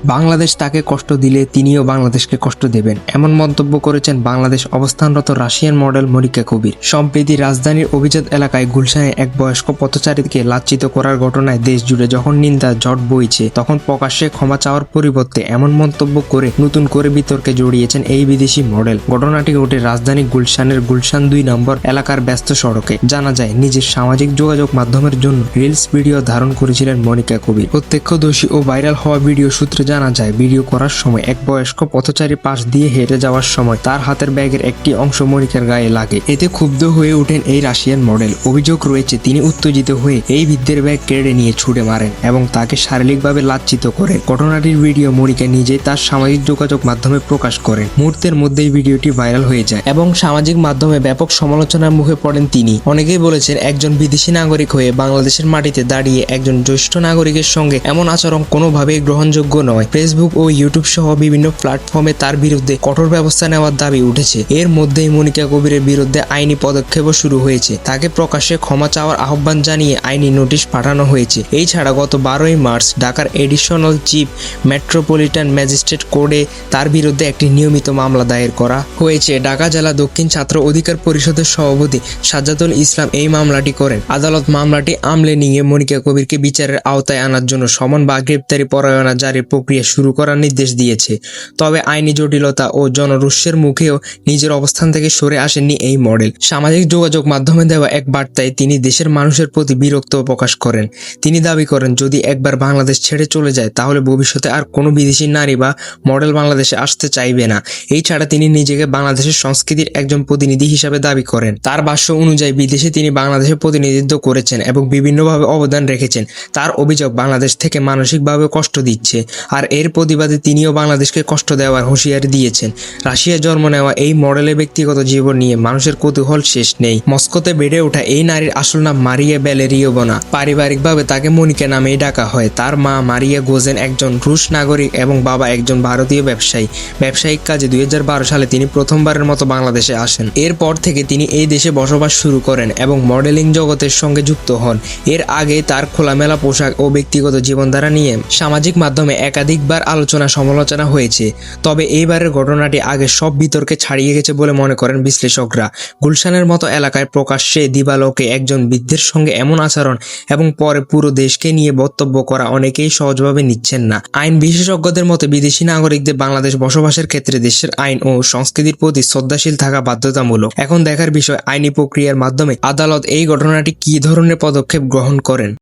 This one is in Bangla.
বাংলাদেশ তাকে কষ্ট দিলে তিনিও বাংলাদেশকে কষ্ট দেবেন, এমন মন্তব্য করেছেন বাংলাদেশ অবস্থানরত রাশিয়ান মডেল মনিকা কবির। সম্প্রতি রাজধানীর অভিজাত এলাকায় গুলশানে এক বয়স্ক পথচারীকে লাঞ্ছিত করার ঘটনায় দেশ জুড়ে যখন নিন্দা ঝড় বইছে, তখন প্রকাশ্যে ক্ষমা চাওয়ার পরিবর্তে এমন মন্তব্য করে নতুন করে বিতর্কে জড়িয়েছেন এই বিদেশি মডেল। ঘটনাটি ঘটে রাজধানী গুলশানের গুলশান 2 নম্বর এলাকার ব্যস্ত সড়কে। জানা যায়, নিজের সামাজিক যোগাযোগ মাধ্যমের জন্য রিলস ভিডিও ধারণ করেছিলেন মনিকা কবির। প্রত্যক্ষদর্শী ও ভাইরাল হওয়া ভিডিও সূত্রে জানা যায়, ভিডিও করার সময় এক বয়স্ক পথচারী পাশ দিয়ে হেঁটে যাওয়ার সময় তার হাতের ব্যাগের একটি অংশ মনিকার গায়ে লাগে। এতে ক্ষুব্ধ হয়ে ওঠেন এই রাশিয়ান মডেল। অভিযোগ রয়েছে, তিনি উত্তেজিত হয়ে এই বৃদ্ধের ব্যাগ কেড়ে নিয়ে ছুড়ে মারেন এবং তাকে শারীরিকভাবে লাঞ্ছিত করেন। ঘটনাটির ভিডিও মনিকা নিজেই তার সামাজিক যোগাযোগ মাধ্যমে প্রকাশ করেন। মুহূর্তের মধ্যেই ভিডিওটি ভাইরাল হয়ে যায় এবং সামাজিক মাধ্যমে ব্যাপক সমালোচনার মুখে পড়েন তিনি। অনেকেই বলেছেন, একজন বিদেশি নাগরিক হয়ে বাংলাদেশের মাটিতে দাঁড়িয়ে একজন জ্যেষ্ঠ নাগরিকের সঙ্গে এমন আচরণ কোনোভাবেই গ্রহণযোগ্য নয়। ফেসবুক ও ইউটিউব সহ বিভিন্ন প্ল্যাটফর্মে তার বিরুদ্ধে কঠোর ব্যবস্থা নেওয়ার দাবি উঠেছে। এর মধ্যেই মনিকা কবিরের বিরুদ্ধে আইনি পদক্ষেপও শুরু হয়েছে। তাকে প্রকাশ্যে ক্ষমা চাওয়ার আহ্বান জানিয়ে আইনি নোটিশ পাঠানো হয়েছে। এই ছাড়া গত 12ই মার্চ ঢাকার এডিশনাল চিফ মেট্রোপলিটন ম্যাজিস্ট্রেট কোর্টে তার বিরুদ্ধে একটি নিয়মিত মামলা দায়ের করা হয়েছে। ঢাকা জেলা দক্ষিণ ছাত্র অধিকার পরিষদের সভাপতি সাজ্জাদুল ইসলাম এই মামলাটি করেন। আদালত মামলাটি আমলে নিয়ে মনিকা কবিরকে বিচারের আওতায় আনার জন্য সমন বা গ্রেপ্তারি পরোয়ানা জারির প্রক্রিয়া শুরু করার নির্দেশ দিয়েছে। তবে আইনি জটিলতা ও জনরোষের মুখেও নিজের অবস্থান থেকে সরে আসেননি এই মডেল। সামাজিক যোগাযোগ মাধ্যমে দেওয়া এক বার্তায় তিনি দেশের মানুষের প্রতি বিরক্ত প্রকাশ করেন। তিনি দাবি করেন, যদি একবার বাংলাদেশ ছেড়ে চলে যায় তাহলে ভবিষ্যতে আর কোনো বিদেশি নারী বা মডেল বাংলাদেশে আসতে চাইবে না। এই ছাড়া তিনি নিজেকে বাংলাদেশের সংস্কৃতির একজন প্রতিনিধি হিসাবে দাবি করেন। তার ভাষ্য অনুযায়ী বিদেশে তিনি বাংলাদেশের প্রতিনিধিত্ব করেছেন এবং বিভিন্নভাবে অবদান রেখেছেন। তার অভিযোগ, বাংলাদেশ থেকে মানসিকভাবে কষ্ট দিচ্ছে, আর এর প্রতিবাদে তিনিও বাংলাদেশকে কষ্ট দেওয়ার হুঁশিয়ারি দিয়েছেন। রাশিয়ায় জন্ম নেওয়া এই মডেলের ব্যক্তিগত জীবন নিয়ে মানুষের কৌতূহল শেষ নেই। মস্কোতে বেড়ে ওঠা এই নারীর আসল নাম মারিয়া ব্যালেরিয়োভনা। পারিবারিকভাবে তাকে মনিকা নামেই ডাকা হয়। তার মা মারিয়া গোজেন একজন রুশ নাগরিক এবং বাবা একজন ভারতীয় ব্যবসায়ী। ব্যবসায়িক কাজে 2012 সালে তিনি প্রথমবারের মতো বাংলাদেশে আসেন। এরপর থেকে তিনি এই দেশে বসবাস শুরু করেন এবং মডেলিং জগতের সঙ্গে যুক্ত হন। এর আগে তার খোলামেলা পোশাক ও ব্যক্তিগত জীবনধারা নিয়ে সামাজিক মাধ্যমে একাধিকবার আলোচনা সমালোচনা হয়েছে। তবে এইবারের ঘটনাটি আগে সব বিতর্কে ছাড়িয়ে গেছে বলে মনে করেন বিশ্লেষকরা। গুলশানের মতো এলাকায় প্রকাশ্যে দিবালোকে একজন বৃদ্ধের সঙ্গে এমন আচরণ এবং পরে পুরো দেশকে নিয়ে বক্তব্য করা অনেকেই সহজভাবে নিচ্ছেন না। আইন বিশেষজ্ঞদের মতে, বিদেশি নাগরিকদের বাংলাদেশ বসবাসের ক্ষেত্রে দেশের আইন ও সংস্কৃতির প্রতি শ্রদ্ধাশীল থাকা বাধ্যতামূলক। এখন দেখার বিষয়, আইনি প্রক্রিয়ার মাধ্যমে আদালত এই ঘটনাটি কী ধরনের পদক্ষেপ গ্রহণ করেন।